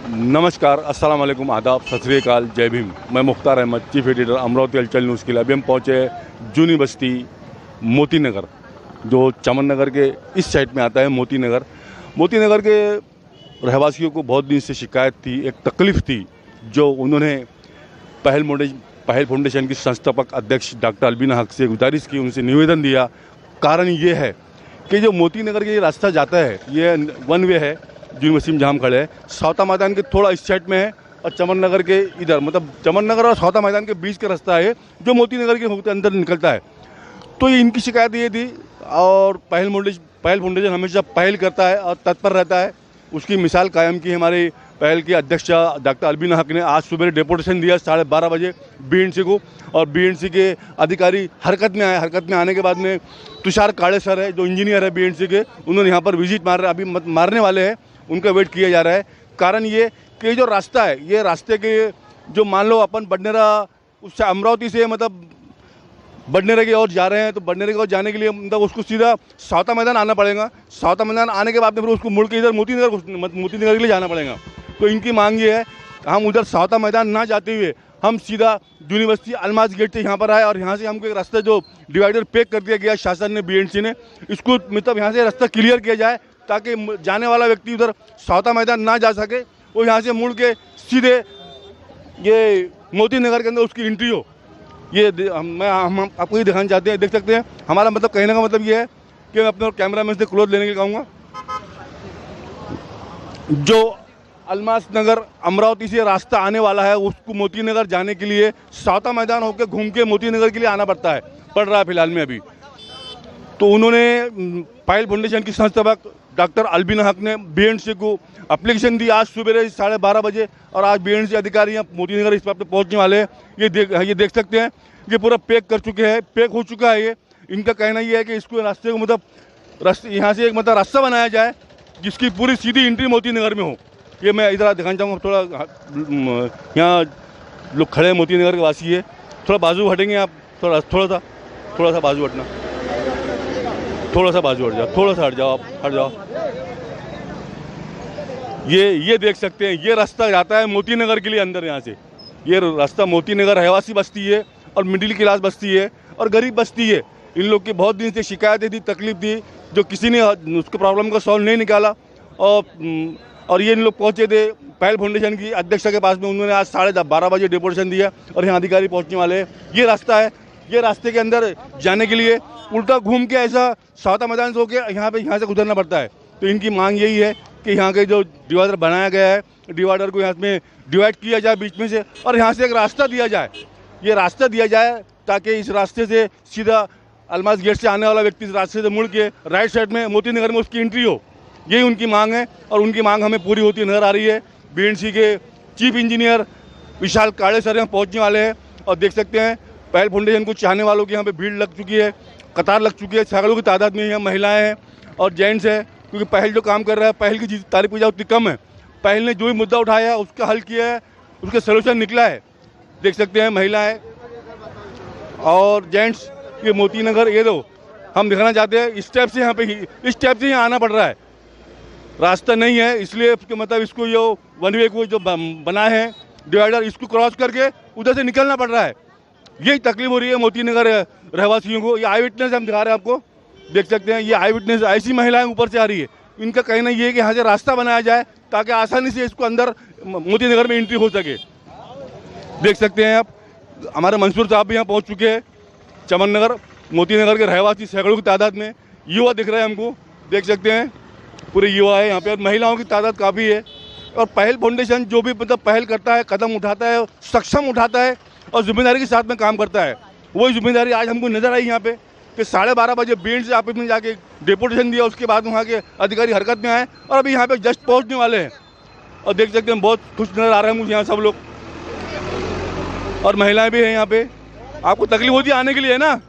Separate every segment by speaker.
Speaker 1: नमस्कार, अस्सलाम वालेकुम, आदाब, सत श्री अकाल, जय भीम। मैं मुख्तार अहमद, चीफ एडिटर, अमरावती हलचल न्यूज़ के लिए। अभी हम पहुँचे जूनी बस्ती मोती नगर, जो चमन नगर के इस साइड में आता है। मोती नगर के रहवासियों को बहुत दिन से शिकायत थी, एक तकलीफ़ थी, जो उन्होंने पहल फाउंडेशन की संस्थापक अध्यक्ष डॉक्टर अलबीना हक से गुजारिश की, उनसे निवेदन दिया। कारण ये है कि जो मोती नगर के रास्ता जाता है, ये वन वे है। जूनी बस्ती में जहाँ हम खड़े हैं, सौता मैदान के थोड़ा इस साइड में है, और चमन नगर के इधर, मतलब चमन नगर और सौता मैदान के बीच का रास्ता है, जो मोती नगर के होते अंदर निकलता है। तो ये इनकी शिकायत ये थी, और पहल फाउंडेशन हमेशा पहल करता है और तत्पर रहता है। उसकी मिसाल कायम की हमारे पहल की अध्यक्ष डॉक्टर अलबीना हक ने। आज सुबह डेपुटेशन दिया 12:30 बजे BNC को, और BNC के अधिकारी हरकत में आए। हरकत में आने के बाद में तुषार काड़े सर है, जो इंजीनियर है BNC के, उन्होंने यहाँ पर विजिट अभी मारने वाले हैं, उनका वेट किया जा रहा है। कारण ये कि जो रास्ता है, ये रास्ते के जो मान लो अपन बडनेरा उससे अमरावती से मतलब बडनेरा की ओर जा रहे हैं, तो बडनेरा की ओर जाने के लिए मतलब उसको सीधा सौता मैदान आना पड़ेगा। सौता मैदान आने के बाद में फिर उसको मुड़ के इधर मोती नगर के लिए जाना पड़ेगा। तो इनकी मांग ये है, हम उधर सौता मैदान ना जाते हुए हम सीधा जूनी बस्ती अलमाज गेट से यहाँ पर आए, और यहाँ से हमको एक रास्ता जो डिवाइडर पैक कर दिया गया शासन ने, BNC ने, इसको मतलब यहाँ से रास्ता क्लियर किया जाए, ताकि जाने वाला व्यक्ति उधर सौता मैदान ना जा सके। वो यहाँ से मुड़ के सीधे ये मोती नगर के अंदर उसकी एंट्री हो। ये हम आपको ये दिखाना चाहते हैं, देख सकते हैं। हमारा मतलब कहने का मतलब ये है कि मैं अपने कैमरा मैन से क्लोज लेने के लिए कहूँगा। जो अलमास नगर अमरावती से रास्ता आने वाला है, उसको मोती नगर जाने के लिए सौता मैदान होकर घूम के मोती नगर के लिए आना पड़ रहा है फिलहाल में अभी। तो उन्होंने पहल फाउंडेशन की संस्थापक डॉक्टर अलबीना हक ने BNC को एप्लीकेशन दी आज सुबह 12:30 बजे, और आज BNC अधिकारी यहाँ मोती नगर इस पर पहुँचने वाले हैं। ये देख सकते हैं, ये पूरा पैक हो चुका है। ये इनका कहना ये है कि इसको रास्ते को मतलब यहाँ से एक मतलब रास्ता बनाया जाए, जिसकी पूरी सीधी एंट्री मोती नगर में हो। ये मैं इधर दिखाना चाहूँगा। थोड़ा यहाँ लोग खड़े हैं, मोती नगर के वासी है। थोड़ा बाजू हटेंगे आप, थोड़ा सा बाजू हटना, थोड़ा सा बाजू हट जाओ, थोड़ा सा हट जाओ। ये देख सकते हैं, ये रास्ता जाता है मोती नगर के लिए अंदर। यहाँ से ये रास्ता मोती नगर रहवासी बस्ती है, और मिडिल क्लास बस्ती है, और गरीब बस्ती है। इन लोग की बहुत दिन से शिकायतें थी, तकलीफ थी, जो किसी ने उसके प्रॉब्लम का सॉल्व नहीं निकाला। और ये इन लोग पहुँचे थे पहल फाउंडेशन की अध्यक्ष के पास में। उन्होंने आज 12:30 बजे डेपुटेशन दिया, और यहाँ अधिकारी पहुँचने वाले हैं। ये रास्ता है, ये रास्ते के अंदर जाने के लिए उल्टा घूम के ऐसा सौता मैदान से होकर यहाँ से गुजरना पड़ता है। तो इनकी मांग यही है कि यहाँ के जो डिवाइडर बनाया गया है, डिवाइडर को यहाँ में डिवाइड किया जाए बीच में से, और यहाँ से एक रास्ता दिया जाए। ये रास्ता दिया जाए ताकि इस रास्ते से सीधा अलमाज गेट से आने वाला व्यक्ति इस रास्ते से मुड़ के राइट साइड में मोती नगर में उसकी एंट्री हो। यही उनकी मांग है, और उनकी मांग हमें पूरी होती नजर आ रही है। BNC के चीफ इंजीनियर विशाल काड़े सर यहाँ पहुँचने वाले हैं, और देख सकते हैं पहल फाउंडेशन को चाहने वालों की यहाँ पे भीड़ लग चुकी है, कतार लग चुकी है। सैकड़ों की तादाद में यहाँ महिलाएं हैं और जेंट्स हैं, क्योंकि पहल जो काम कर रहा है, पहल की तारीफ की जाए उतनी कम है। पहल ने जो भी मुद्दा उठाया है उसका हल किया है, उसका सलूशन निकला है। देख सकते हैं महिलाएं और जेंट्स। ये मोती नगर, ये दो हम दिखाना चाहते हैं। इस टाइप से यहाँ आना पड़ रहा है, रास्ता नहीं है, इसलिए मतलब इसको ये वन वे को जो बना है डिवाइडर, इसको क्रॉस करके उधर से निकलना पड़ रहा है। यही तकलीफ हो रही है मोती नगर रहवासियों को। ये आई विटनेस हम दिखा रहे हैं आपको, देख सकते हैं। ये आई विटनेस, ऐसी महिलाएं ऊपर से आ रही है। इनका कहना ये है कि यहाँ से रास्ता बनाया जाए, ताकि आसानी से इसको अंदर मोती नगर में एंट्री हो सके। देख सकते हैं आप, हमारे मंसूर साहब भी यहाँ पहुँच चुके हैं। चमन नगर मोती नगर के रहवासी सैकड़ों की तादाद में युवा दिख रहे हैं हमको, देख सकते हैं। पूरे युवा है यहाँ पे, और महिलाओं की तादाद काफ़ी है। और पहल फाउंडेशन जो भी मतलब पहल करता है, कदम उठाता है, सक्षम उठाता है, और जिम्मेदारी के साथ में काम करता है। वही जिम्मेदारी आज हमको नजर आई यहाँ पे कि 12:30 बजे BNC ऑफिस में जाके डेपुटेशन दिया, उसके बाद वहाँ के अधिकारी हरकत में आए, और अभी यहाँ पे जस्ट पहुँचने वाले हैं। और देख सकते हैं बहुत खुश नजर आ रहे हैं मुझे यहाँ सब लोग, और महिलाएं भी हैं यहाँ पे। आपको तकलीफ होती है आने के लिए, है ना?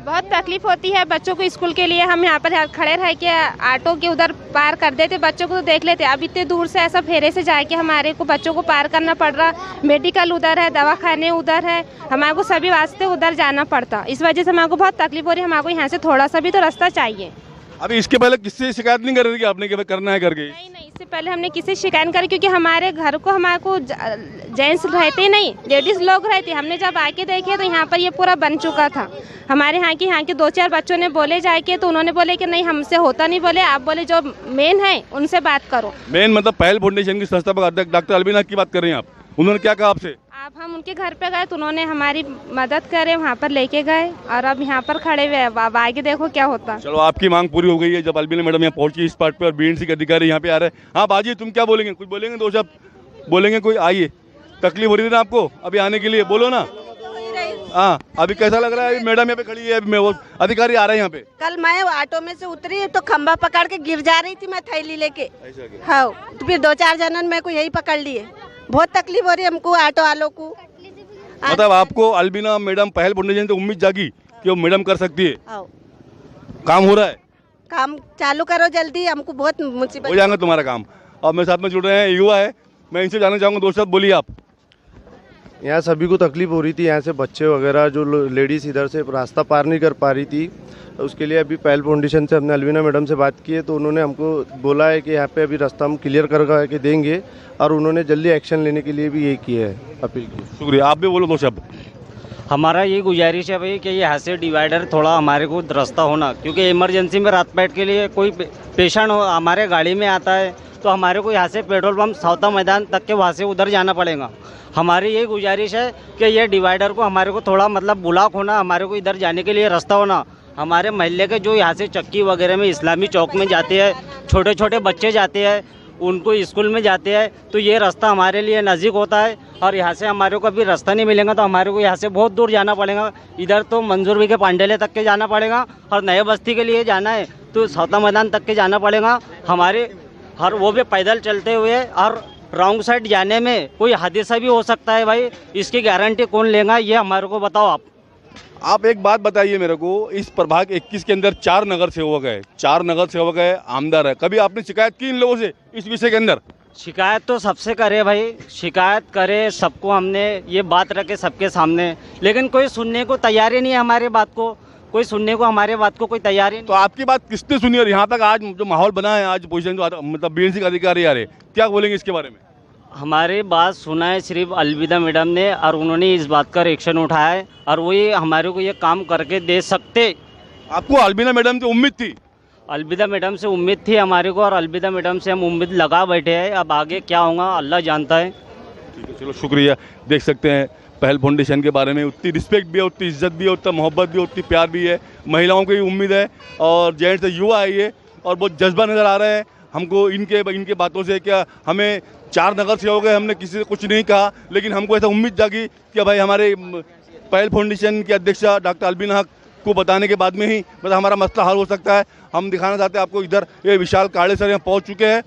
Speaker 2: बहुत तकलीफ होती है बच्चों को स्कूल के लिए। हम यहाँ पर खड़े रह के ऑटो के उधर पार कर देते, बच्चों को तो देख लेते। अब इतने दूर से ऐसा फेरे से जाके हमारे को बच्चों को पार करना पड़ रहा। मेडिकल उधर है, दवाखाने उधर है, हमारे को सभी वास्ते उधर जाना पड़ता। इस वजह से हमारे को बहुत तकलीफ हो रही है। हमारे को यहाँ से थोड़ा सा भी तो रास्ता चाहिए।
Speaker 1: अभी इसके पहले किससे शिकायत नहीं कर रही थी आपने कि करना है करके?
Speaker 2: नहीं, इससे पहले हमने किसी शिकायत करी, क्योंकि हमारे घर को हमारे को जेंट्स रहते नहीं, लेडीज़ लोग रहते। हमने जब आके देखे तो यहाँ पर ये पूरा बन चुका था। हमारे यहाँ के 2-4 बच्चों ने बोले जाके, तो उन्होंने बोले कि नहीं हमसे होता नहीं। बोले आप बोले जो मेन है उनसे बात करो।
Speaker 1: मेन मतलब पहल फाउंडेशन की संस्थापक अध्यक्ष डॉक्टर अलबीना की बात कर रहे हैं आप, उन्होंने क्या कहा आपसे?
Speaker 2: आप हम उनके घर पे गए तो उन्होंने हमारी मदद करे, वहाँ पर लेके गए और अब यहाँ पर खड़े हुए हैं। अब आगे देखो क्या होता।
Speaker 1: चलो आपकी मांग पूरी हो गई है जब अलबीना मैडम यहाँ पहुंची इस पार्ट पे और बीएनसी के अधिकारी यहाँ पे आ रहे हैं। हाँ बाजी तुम क्या बोलेंगे? कुछ बोलेंगे? 2 शब्द बोलेंगे? कोई आइए, तकलीफ हो रही थी ना आपको अभी आने के लिए, बोलो ना। हाँ अभी कैसा लग रहा है? मैडम यहाँ पे खड़ी है, अभी वो अधिकारी आ रहे हैं यहाँ पे।
Speaker 3: कल मैं ऑटो में से उतरी तो खंबा पकड़ के गिर जा रही थी मैं थैली लेके। हाँ तो फिर 2-4 जनन मेरे को यही पकड़ लिए। बहुत तकलीफ हो रही है हमको ऑटो वालों को।
Speaker 1: मतलब आपको अलबीना मैडम पहल फाउंडेशन से उम्मीद जागी कि वो मैडम कर सकती है?
Speaker 3: हाँ।
Speaker 1: काम हो रहा है?
Speaker 3: काम चालू करो जल्दी, हमको बहुत मुसीबत
Speaker 1: हो जाएगा तुम्हारा काम। और मेरे साथ में जुड़ रहे हैं युवा है, मैं इनसे जानना चाहूँगा। 2 शब्द बोलिए आप।
Speaker 4: यहाँ सभी को तकलीफ हो रही थी, यहाँ से बच्चे वगैरह जो लेडीज़ इधर से रास्ता पार नहीं कर पा रही थी। उसके लिए अभी पहल फाउंडेशन से हमने अलबीना मैडम से बात की है, तो उन्होंने हमको बोला है कि यहाँ पे अभी रास्ता हम क्लियर कर के देंगे और उन्होंने जल्दी एक्शन लेने के लिए भी यही किया है, अपील की।
Speaker 1: शुक्रिया। आप भी बोलो 2 शब्द।
Speaker 5: हमारा ये गुजारिश है भाई कि यहाँ से डिवाइडर थोड़ा हमारे को रास्ता होना, क्योंकि इमरजेंसी में रात पैट के लिए कोई पेशेंट हो हमारे गाड़ी में आता है तो हमारे को यहाँ से पेट्रोल पंप सौता मैदान तक के वहाँ से उधर जाना पड़ेगा। हमारी ये गुजारिश है कि ये डिवाइडर को हमारे को थोड़ा मतलब ब्लॉक होना, हमारे को इधर जाने के लिए रास्ता होना। हमारे मोहल्ले के जो यहाँ से चक्की वगैरह में इस्लामी चौक में जाते हैं, छोटे छोटे बच्चे जाते हैं, उनको स्कूल में जाते हैं, तो ये रास्ता हमारे लिए नज़दीक होता है। और यहाँ से हमारे को अभी रास्ता नहीं मिलेगा तो हमारे को यहाँ से बहुत दूर जाना पड़ेगा। इधर तो मंजूर भी के पांडेले तक के जाना पड़ेगा और नए बस्ती के लिए जाना है तो सौता मैदान तक के जाना पड़ेगा हमारे, और वो भी पैदल चलते हुए। और रॉन्ग साइड जाने में कोई हादसा भी हो सकता है भाई, इसकी गारंटी कौन लेगा ये हमारे को बताओ आप।
Speaker 1: आप एक बात बताइए मेरे को, इस प्रभाग 21 के अंदर 4 नगर सेवक है, 4 नगर सेवक है, आमदार है। कभी आपने शिकायत की इन लोगों से इस विषय के अंदर?
Speaker 5: शिकायत तो सबसे करे भाई, शिकायत करे सबको, हमने ये बात रखे सबके सामने, लेकिन कोई सुनने को तैयार ही नहीं है हमारे बात को, कोई सुनने को हमारे बात को कोई तैयार ही नहीं।
Speaker 1: तो आपकी बात किसने सुनी? और यहाँ तक आज जो माहौल बना है, आज पोजीशन जो मतलब बीएनसी के अधिकारी आ रहे, क्या बोलेंगे इसके बारे में?
Speaker 5: हमारी बात सुना है सिर्फ अलविदा मैडम ने, और उन्होंने इस बात का एक्शन उठाया है और वही हमारे को ये काम करके दे सकते।
Speaker 1: आपको अलबीना मैडम से उम्मीद थी?
Speaker 5: अलविदा मैडम से उम्मीद थी हमारे को, और अलविदा मैडम से हम उम्मीद लगा बैठे हैं। अब आगे क्या होगा अल्लाह जानता है।
Speaker 1: ठीक है, चलो शुक्रिया। देख सकते हैं पहल फाउंडेशन के बारे में उतनी रिस्पेक्ट भी है, उतनी इज्जत भी है, उतना मोहब्बत भी, उतनी प्यार भी है। महिलाओं की उम्मीद है और जेंट्स युवा है ये, और बहुत जज्बा नज़र आ रहा है हमको इनके बातों से। क्या हमें 4 नगर से हो गए, हमने किसी से कुछ नहीं कहा, लेकिन हमको ऐसा उम्मीद जागी कि भाई हमारे पहल फाउंडेशन की अध्यक्षा डॉक्टर अलबीना हक को बताने के बाद में ही मतलब हमारा मसला हल हो सकता है। हम दिखाना चाहते हैं आपको, इधर ये विशाल काड़े सर यहाँ पहुँच चुके हैं।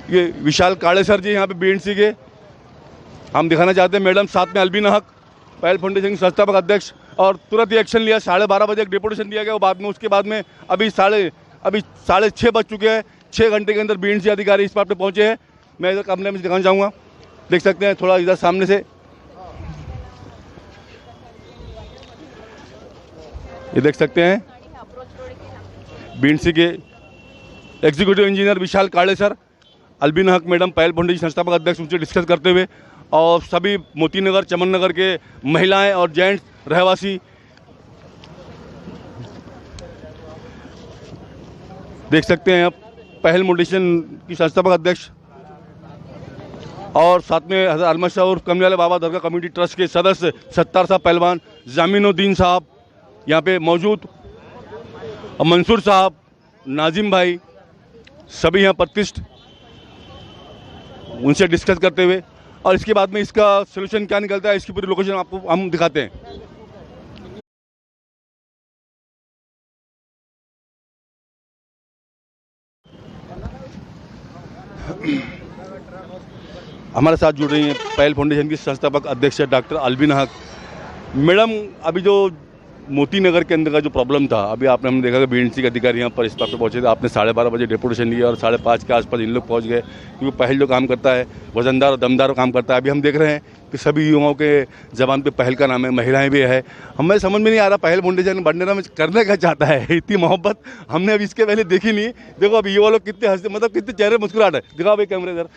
Speaker 1: ये विशाल काड़े सर जी यहाँ पे बीएनसी के, हम दिखाना चाहते हैं मैडम साथ में अलबीना हक पहल फाउंडेशन की संस्थापक अध्यक्ष, और तुरंत ही एक्शन लिया। 12:30 बजे एक डिपुटेशन दिया गया, वो बाद में उसके बाद में अभी 6:30 बज चुके हैं। 6 घंटे के अंदर बीएनसी अधिकारी इस बात पे पहुंचे हैं। मैं इधर कैमरे में दिखाना चाहूँगा, देख सकते हैं थोड़ा इधर सामने से, ये देख सकते हैं बीएनसी के एग्जीक्यूटिव इंजीनियर विशाल काड़े सर, अलबीना हक मैडम पहल फाउंडेशन संस्थापक अध्यक्ष, उनसे डिस्कस करते हुए, और सभी मोती नगर चमन नगर के महिलाएं और जेंट्स रहवासी देख सकते हैं आप पहल फाउंडेशन की संस्थापक अध्यक्ष, और साथ में हज़रत अहमद शाह और कमली वाले बाबा दरगाह कमेटी ट्रस्ट के सदस्य सत्तार साहब पहलवान, जामिनुद्दीन साहब यहाँ पे मौजूद, और मंसूर साहब, नाजिम भाई, सभी यहाँ प्रतिष्ठ, उनसे डिस्कस करते हुए, और इसके बाद में इसका सोल्यूशन क्या निकलता है इसकी पूरी लोकेशन आपको हम दिखाते हैं। हमारे साथ जुड़ रही हैं पहल फाउंडेशन की संस्थापक अध्यक्ष डॉक्टर अलबीना हक मैडम। अभी जो मोती नगर के अंदर का जो प्रॉब्लम था, अभी हमने देखा कि बीएनसी के अधिकारी यहाँ पर इस बात पर पहुँचे थे, आपने 12:30 बजे डिपुटेशन लिया और 5:30 के आसपास इन लोग पहुँच गए, क्योंकि पहल जो काम करता है वजनदार और दमदार काम करता है। अभी हम देख रहे हैं कि सभी युवाओं के ज़बान पे पहल का नाम है, महिलाएं भी है। हमें समझ में नहीं आ रहा पहल फाउंडेशन बंडेरा में करने क्या चाहता है। इतनी मोहब्बत हमने अभी इसके पहले देखी नहीं। देखो अब युवा लोग कितने हंसते, मतलब कितने चेहरे मुस्कुराहट है। दिखाओ भाई कैमरे इधर,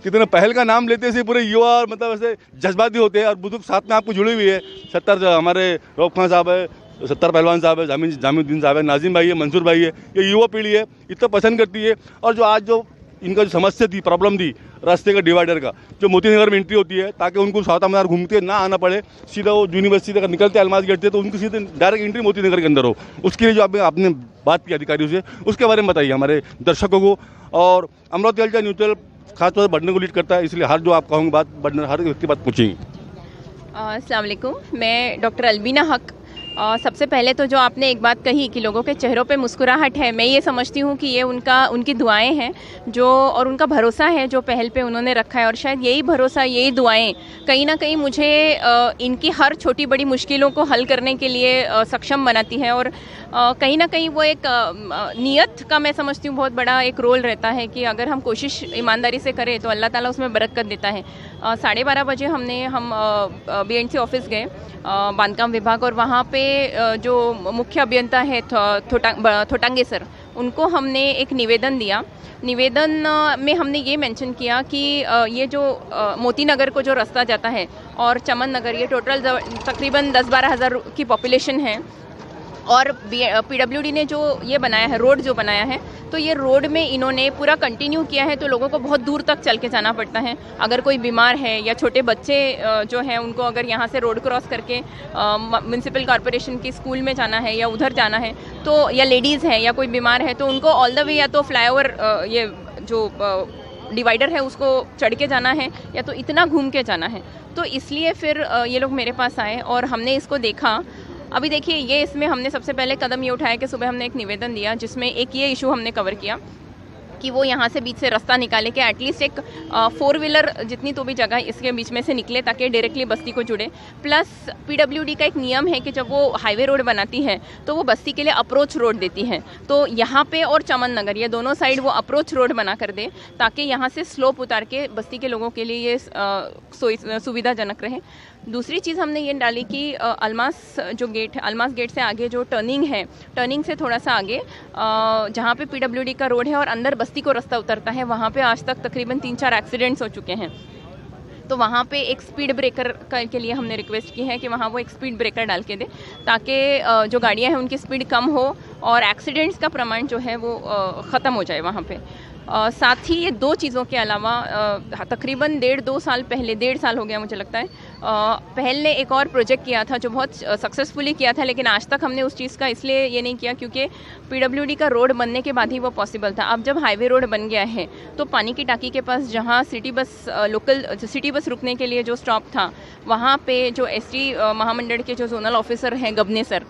Speaker 1: कितने पहल का नाम लेते से पूरे युवा मतलब ऐसे जज्बाती होते हैं। और बुजुर्ग साथ में आपको जुड़ी हुई है। 70 हमारे रऊफ खान साहब है, 70 पहलवान साहब है, जामुद्दीन साहब है, नाजिम भाई है, मंसूर भाई है। ये युवा पीढ़ी है, इतना पसंद करती है। और जो आज जो इनका जो समस्या थी, प्रॉब्लम थी रास्ते का डिवाइडर का, जो मोती नगर में एंट्री होती है, ताकि उनको साउथ मीनार घूमते ना आना पड़े, सीधा वो यूनिवर्सिटी तक निकलते अलमाज गेट से, तो उनकी सीधे डायरेक्ट एंट्री मोती नगर के अंदर हो। उसके लिए जो आपने बात की अधिकारियों से, उसके बारे में बताइए हमारे दर्शकों को। और अमरावती हलचल न्यूट्रल खासतौर पर बढ़ने को लीड करता है, इसलिए हर जो आप कहोगे बात बढ़ने, हर व्यक्ति बात पूछेंगे।
Speaker 6: अस्सलाम वालेकुम, मैं डॉक्टर अलबीना हक। सबसे पहले तो जो आपने एक बात कही कि लोगों के चेहरों पे मुस्कुराहट है, मैं ये समझती हूँ कि ये उनकी दुआएं हैं जो, और उनका भरोसा है जो पहल पे उन्होंने रखा है। और शायद यही भरोसा, यही दुआएं कहीं ना कहीं मुझे इनकी हर छोटी बड़ी मुश्किलों को हल करने के लिए सक्षम बनाती है। और कहीं ना कहीं वो एक नियत का मैं समझती हूँ बहुत बड़ा एक रोल रहता है कि अगर हम कोशिश ईमानदारी से करें तो अल्लाह ताला उसमें बरकत देता है। 12:30 बजे हम BNC ऑफिस गए, बांधकाम विभाग, और वहाँ पे जो मुख्य अभियंता है थोटांगे सर, उनको हमने एक निवेदन दिया। निवेदन में हमने ये मेंशन किया कि ये जो मोती नगर को जो रास्ता जाता है और चमन नगर, ये टोटल तकरीबन 10-12 हज़ार की पॉपुलेशन है। और PWD ने जो ये बनाया है, रोड जो बनाया है, तो ये रोड में इन्होंने पूरा कंटिन्यू किया है, तो लोगों को बहुत दूर तक चल के जाना पड़ता है। अगर कोई बीमार है या छोटे बच्चे जो हैं उनको अगर यहाँ से रोड क्रॉस करके म्यूनसिपल कॉरपोरेशन की स्कूल में जाना है या उधर जाना है, तो या लेडीज़ हैं या कोई बीमार है, तो उनको ऑल द वे या तो फ्लाईओवर ये जो डिवाइडर है उसको चढ़ के जाना है या तो इतना घूम के जाना है। तो इसलिए फिर ये लोग मेरे पास आए और हमने इसको देखा। अभी देखिए, ये इसमें हमने सबसे पहले कदम ये उठाया कि सुबह हमने एक निवेदन दिया जिसमें एक ये इशू हमने कवर किया कि वो यहाँ से बीच से रास्ता निकाले कि एटलीस्ट एक 4 व्हीलर जितनी तो भी जगह इसके बीच में से निकले ताकि डायरेक्टली बस्ती को जुड़े। प्लस PWD का एक नियम है कि जब वो हाईवे रोड बनाती है तो वो बस्ती के लिए अप्रोच रोड देती है, तो यहाँ पे और चमन नगर ये दोनों साइड वो अप्रोच रोड बना कर दे ताकि यहाँ से स्लोप उतार के बस्ती के लोगों के लिए ये सुविधाजनक रहे। दूसरी चीज़ हमने ये डाली कि अलमास जो गेट है, अलमास गेट से आगे जो टर्निंग है, टर्निंग से थोड़ा सा आगे जहाँ पे PWD का रोड है और अंदर बस्ती को रास्ता उतरता है, वहाँ पे आज तक तकरीबन 3-4 एक्सीडेंट्स हो चुके हैं। तो वहाँ पे एक स्पीड ब्रेकर के लिए हमने रिक्वेस्ट की है कि वहाँ वो एक स्पीड ब्रेकर डाल के दे ताकि जो गाड़ियाँ हैं उनकी स्पीड कम हो और एक्सीडेंट्स का प्रमाण जो है वो ख़त्म हो जाए वहाँ पे। साथ ही ये 2 चीज़ों के अलावा तकरीबन 1.5-2 साल पहले, 1.5 साल हो गया मुझे लगता है, पहल ने एक और प्रोजेक्ट किया था जो बहुत सक्सेसफुली किया था, लेकिन आज तक हमने उस चीज़ का इसलिए ये नहीं किया क्योंकि PWD का रोड बनने के बाद ही वो पॉसिबल था। अब जब हाईवे रोड बन गया है तो पानी की टाँकी के पास जहाँ सिटी बस रुकने के लिए जो स्टॉप था, वहाँ पे जो ST महामंडल के जो जोनल ऑफिसर हैं गबने सर,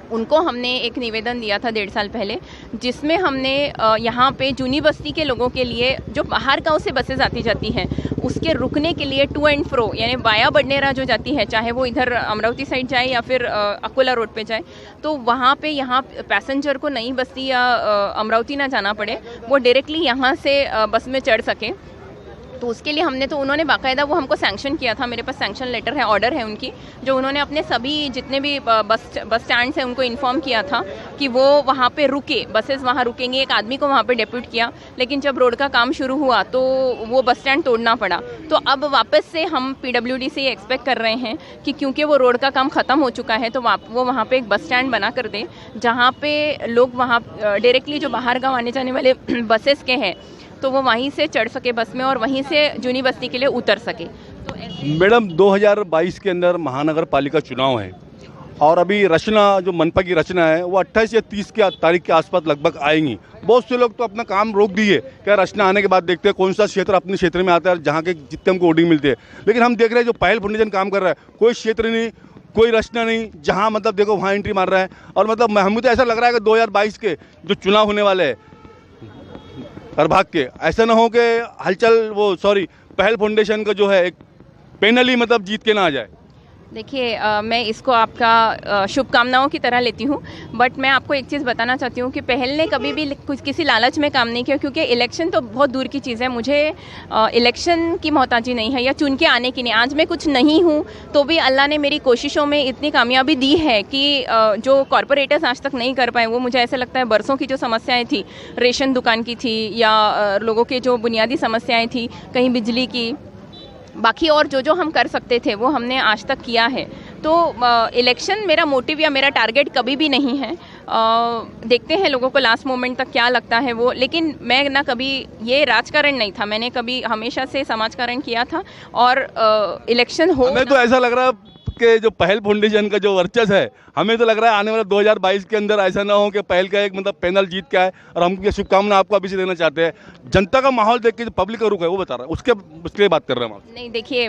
Speaker 6: उनको हमने एक निवेदन दिया था 1.5 साल पहले, जिसमें हमने यहाँ पे जूनी बस्ती के लोगों के लिए जो बाहर गांव से बसेस आती जाती हैं उसके रुकने के लिए टू एंड फ्रो यानी वाया बडनेरा जो जाती है, चाहे वो इधर अमरावती साइड जाए या फिर अकोला रोड पे जाए, तो वहाँ पे यहाँ पैसेंजर को नई बस्ती या अमरावती ना जाना पड़े, वो डायरेक्टली यहाँ से बस में चढ़ सके। तो उसके लिए हमने, तो उन्होंने बाकायदा वो हमको सैंक्शन किया था, मेरे पास सैंक्शन लेटर है, ऑर्डर है उनकी, जो उन्होंने अपने सभी जितने भी बस स्टैंड्स हैं उनको इन्फॉर्म किया था कि वो वहाँ पे रुके, बसेस वहाँ रुकेंगे। एक आदमी को वहाँ पे डेप्यूट किया, लेकिन जब रोड का काम शुरू हुआ तो वो बस स्टैंड तोड़ना पड़ा। तो अब वापस से हम PWD से ये एक्सपेक्ट कर रहे हैं कि क्योंकि वो रोड का काम ख़त्म हो चुका है तो वो वहाँ पर एक बस स्टैंड बना कर दे जहाँ पे लोग वहाँ डायरेक्टली जो बाहर गाँव आने जाने वाले बसेस के हैं तो वो वहीं से चढ़ सके बस में और वहीं से जूनी बस्ती के लिए उतर सके। तो
Speaker 1: मैडम 2022 के अंदर महानगर पालिका चुनाव है और अभी रचना जो मनपा की रचना है वो 28 या 30 की तारीख के आसपास लगभग आएंगी। बहुत से लोग तो अपना काम रोक दिए, क्या रचना आने के बाद देखते हैं कौन सा क्षेत्र अपने क्षेत्र में आता है जहाँ के जितने हमको वोटिंग मिलती है। लेकिन हम देख रहे हैं जो पहल फाउंडेशन काम कर रहा है, कोई क्षेत्र नहीं, कोई रचना नहीं, जहाँ मतलब देखो वहाँ एंट्री मार रहा है। और मतलब हमें तो ऐसा लग रहा है कि 2022 के जो चुनाव होने वाले हैं हर भाग के, ऐसा ना हो कि हलचल पहल फाउंडेशन का जो है एक पैनल ही मतलब जीत के ना आ जाए।
Speaker 6: देखिए मैं इसको आपका शुभकामनाओं की तरह लेती हूँ, बट मैं आपको एक चीज़ बताना चाहती हूँ कि पहल ने कभी भी कुछ किसी लालच में काम नहीं किया, क्योंकि इलेक्शन तो बहुत दूर की चीज़ है। मुझे इलेक्शन की मोहताजी नहीं है या चुन के आने की नहीं। आज मैं कुछ नहीं हूँ तो भी अल्लाह ने मेरी कोशिशों में इतनी कामयाबी दी है कि जो कॉरपोरेटर्स आज तक नहीं कर पाए, वो मुझे ऐसा लगता है बरसों की जो समस्याएँ थी, रेशन दुकान की थी या लोगों के जो बुनियादी समस्याएँ थी, कहीं बिजली की, बाकी और जो हम कर सकते थे वो हमने आज तक किया है। तो इलेक्शन मेरा मोटिव या मेरा टारगेट कभी भी नहीं है। देखते हैं लोगों को लास्ट मोमेंट तक क्या लगता है वो, लेकिन मैं ना कभी ये राजकारण नहीं था, मैंने कभी हमेशा से समाजकारण किया था। और इलेक्शन हो,
Speaker 1: हमें तो ऐसा लग रहा है कि जो पहल फाउंडेशन का जो वर्चस्व है, हमें तो लग रहा है आने वाले 2022 के अंदर ऐसा ना हो कि पहल का एक मतलब पैनल जीत के आए। और हम ये शुभकामना आपको अभी से देना चाहते हैं। जनता का माहौल देख के जो पब्लिक का रुख है वो बता रहा है, उसके लिए बात कर रहे हैं हम।
Speaker 6: नहीं देखिए,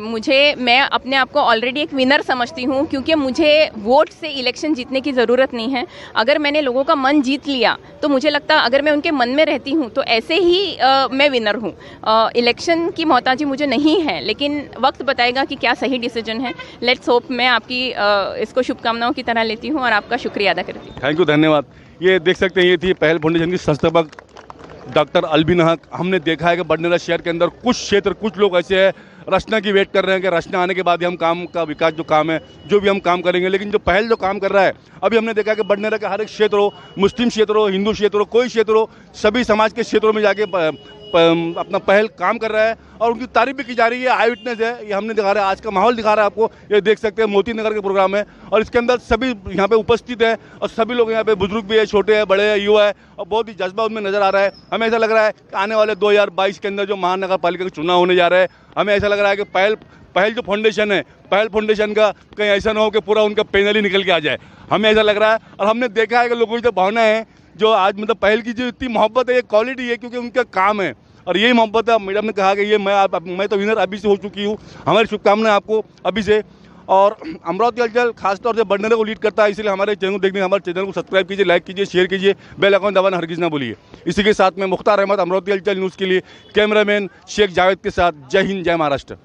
Speaker 6: मैं अपने आप को ऑलरेडी एक विनर समझती हूँ, क्योंकि मुझे वोट से इलेक्शन जीतने की ज़रूरत नहीं है। अगर मैंने लोगों का मन जीत लिया तो मुझे लगता है अगर मैं उनके मन में रहती हूँ तो ऐसे ही मैं विनर हूँ। इलेक्शन की मोहताजी मुझे नहीं है, लेकिन वक्त बताएगा कि क्या सही डिसीजन है। Let's hope. मैं आपकी इसको शुभकामनाओं की तरह लेती हूँ और आपका शुक्रिया अदा करती हूँ।
Speaker 1: थैंक यू, धन्यवाद। ये देख सकते हैं, ये थी पहल फाउंडेशन की संस्थापक डॉक्टर अलबीना हक। हमने देखा है कि बडनेरा शहर के अंदर कुछ क्षेत्र, कुछ लोग ऐसे हैं रचना की वेट कर रहे हैं कि रचना आने के बाद ही हम काम का विकास जो काम है जो भी हम काम करेंगे। लेकिन जो पहल जो काम कर रहा है, अभी हमने देखा कि बडनेरा का हर एक क्षेत्र हो, मुस्लिम क्षेत्र हो, हिंदू क्षेत्र हो, कोई क्षेत्र हो, सभी समाज के क्षेत्रों में जाके अपना पहल काम कर रहा है और उनकी तारीफ भी की जा रही है। आई विटनेस है, ये हमने दिखा रहा है, आज का माहौल दिखा रहा है आपको। ये देख सकते हैं मोती नगर का प्रोग्राम है और इसके अंदर सभी यहाँ पे उपस्थित है और सभी लोग यहाँ पे बुजुर्ग भी है, छोटे हैं, बड़े हैं, युवा है और बहुत ही जज्बा उनमें नजर आ रहा है। हमें ऐसा लग रहा है कि आने वाले 2022 के अंदर जो महानगर पालिका का चुनाव होने जा रहा है, हमें ऐसा लग रहा है कि पहल जो फाउंडेशन है, पहल फाउंडेशन का कहीं ऐसा ना हो कि पूरा उनका पैनल ही निकल के आ जाए। हमें ऐसा लग रहा है और हमने देखा है कि लोगों की जो भावना है, जो आज मतलब पहल की जो इतनी मोहब्बत है, ये क्वालिटी है क्योंकि उनका काम है और यही मोहब्बत है। मैडम ने कहा कि ये मैं तो विनर अभी से हो चुकी हूँ। हमारी शुभकामनाएं आपको अभी से। और अमरावती हलचल खासतौर से बडनेरा को लीड करता है, इसलिए हमारे चैनल को देखने, हमारे चैनल को सब्सक्राइब कीजिए, लाइक कीजिए, शेयर कीजिए, बेल आइकन दबाना हरगिज़ ना भूलिए। इसी के साथ में मुख्तार अहमद, अमरावती हलचल न्यूज़ के लिए कैमरामैन शेख जावेद के साथ। जय हिंद, जय महाराष्ट्र।